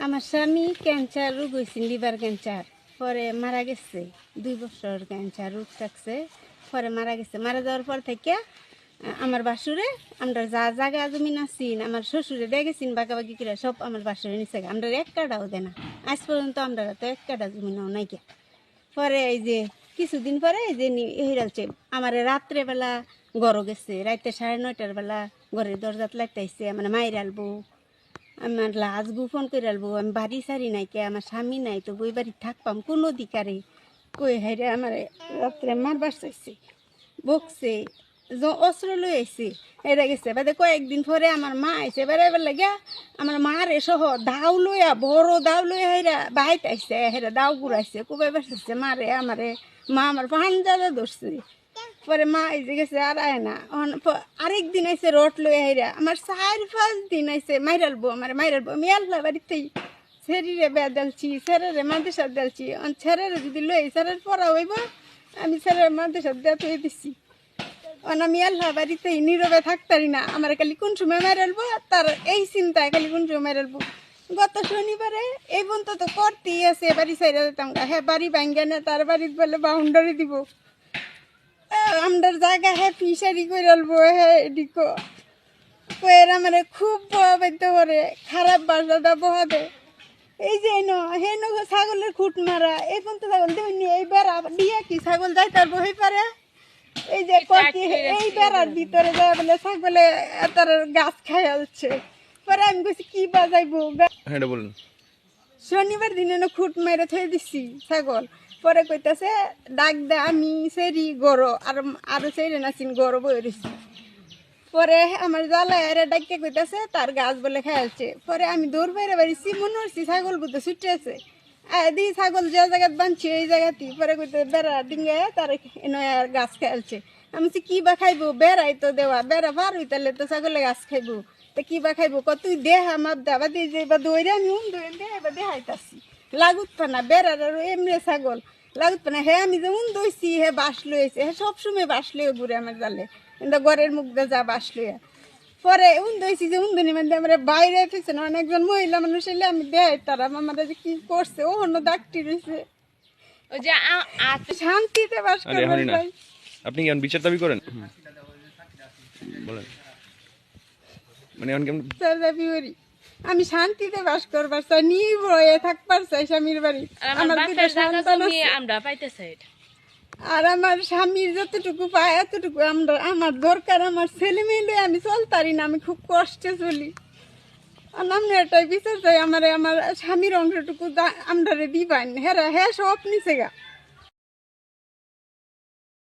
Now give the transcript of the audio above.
আমার স্বামী ক্যান্সার রোগ হয়েছে, লিভার ক্যান্সার, পরে মারা গেছে। 2 বছর ক্যান্সার রোগ থাকছে, পরে মারা গেছে। মারা যাওয়ার পর থেকে আমার বাসুরে আমরা যা জায়গা জমিন আছিন আমার শ্বশুরে দিয়ে গেছিন বাগাবাগি করে সব আমার বাসুরে নিচে আমরা এক কাটাও দেয় না। আজ পর্যন্ত আমরা তো এক কাটা জমিনও নাই কে। পরে এই যে কিছুদিন পরে এই যে হিরালছে আমার রাত্রেবেলা গড় গেছে, রাতে 9:30টার বেলা ঘরের দরজাত লাইতাইছে, মানে মায়ের আলবো, আমার লাজ গোপন করে আলবো। আমি বাড়ি সারি নাই কে, আমার স্বামী নাই, তো বই বাড়ি থাকপাম কোনো অধিকারে কই হাইরে আমার রাত্রে মারবার চাইছে, বকছে, অস্ত্র লই আইছে, এটা গেছে। বাদে কয়েকদিন পরে আমার মা আইছে, এবার এবার লাগিয়া আমার মারে সহ দাও লইয়া, বড় দাও লইয়া হেরা বাইতে আইছে, হেরা দাও ঘুরাইছে, কুবাই বাসছে মারে আমারে। মা আমার পাঞ্জাদা ধরছে। পরে মা এই যে গেছে আর আয় না। আরেকদিন আইসে রট লইয়া হেরা আমার 4-5 দিন আইসে মাইরালবো, আমার মাইরালবো। আমি আল্লাহ বাড়িতেই ছেড়িরে বেয়া দেলছি, ছেড়ে মাদেশা দেলছি, ছেড়ে যদি লই ছেড়ের পড়া হইব আমি ছেড়ে মাদেশা দেয়া তো দিচ্ছি। আমি আল্লাহ বাড়িতেই নীরবে থাকতারি না, আমার খালি কোন সময় মাইরালবো তার এই চিন্তায়, খালি কোন সময় মাইরালবো। গত শনিবারে এই পর্যন্ত তো করতেই আছে, বাড়ি সাইডে যেতাম, হ্যাঁ বাড়ি ভাঙ্গে না, তার বাড়ির বলে বাউন্ডারি দিব, আমার জায়গা হ্যাঁ ফিসারি করে আলবো, হ্যাঁ এদিকো কয়ের আমার খুব প্রভাবিত করে, খারাপ বাসাটা বহাবে। এই যে হে ছাগলের খুঁট মারা, এই পর্যন্ত ছাগল দেয়নি, এই বেড়া দিয়ে কি ছাগল যাই তার বহে পারে। এই যে এই বেড়ার ভিতরে যায় বলে ছাগলে তার গাছ খাই আসছে। পরে আমি বলছি কি বাজাইবো, শনিবার দিনে খুঁট মেরে থয়ে দিচ্ছি ছাগল। পরে কইতাছে ডাক দে, আমি সেরি গরো আর আরো সেরে নাচিন গরো বই রয়েছি। পরে আমার জ্বালায় আরে ডাকে কইতাছে তার গাছ বলে খেয়ালছে। পরে আমি দৌড় বাইরে বাড়িছি, মনে হচ্ছি ছাগল বুঝতে ছুটে আছে, দি ছাগল যে জায়গায় বানছি এই জায়গাতেই। পরে কইতে বেড়া ডিঙ্গে তার আর গাছ খেয়ালছে। আমি কি বা খাইবো, বেড়াই তো দেওয়া, বেড়া ভার হইতালে তো ছাগলে গাছ খাইবো, তো কি বা খাইবো, কত তুই দেহ আমার দাবা দিয়ে যে বা দৌড়ে আমি দৌড়ে দে এবার দেখাইতাছি লাগুত পানা বেড়ার আর এমনি ছাগল লাগুত পানা। হ্যাঁ আমি যে দইছি হে বাস লইছে, হ্যাঁ সবসময় বাস লইয়া ঘুরে আমার জালে, কিন্তু ঘরের মুখ দিয়ে যা বাস লইয়া। পরে দইছি যে উন্দনি মানে আমার বাইরে ফেছে না, অনেকজন মহিলা মানুষ এলে আমি দেয় তারা আমার যে কি করছে, ও অন্য ডাক্তি রয়েছে, ওই যে শান্তিতে বাস করবেন। ভাই আপনি কি বিচার দাবি করেন? বলেন। মানে দাবি করি আমি শান্তিতে বাস করবার চাই, নিয়ে থাকবার চাই স্বামীর বাড়ি। আমার আমরা পাইতে চাই, আর আমার স্বামীর যতটুকু পায় এতটুকু আমরা আমার দরকার। আমার ছেলে মেয়ে আমি চলতারি না, আমি খুব কষ্টে চলি। আমরা এটাই বিচার চাই, আমার স্বামীর অংশটুকু আমরা দিবান। হ্যাঁ হ্যাঁ সব নিচে গা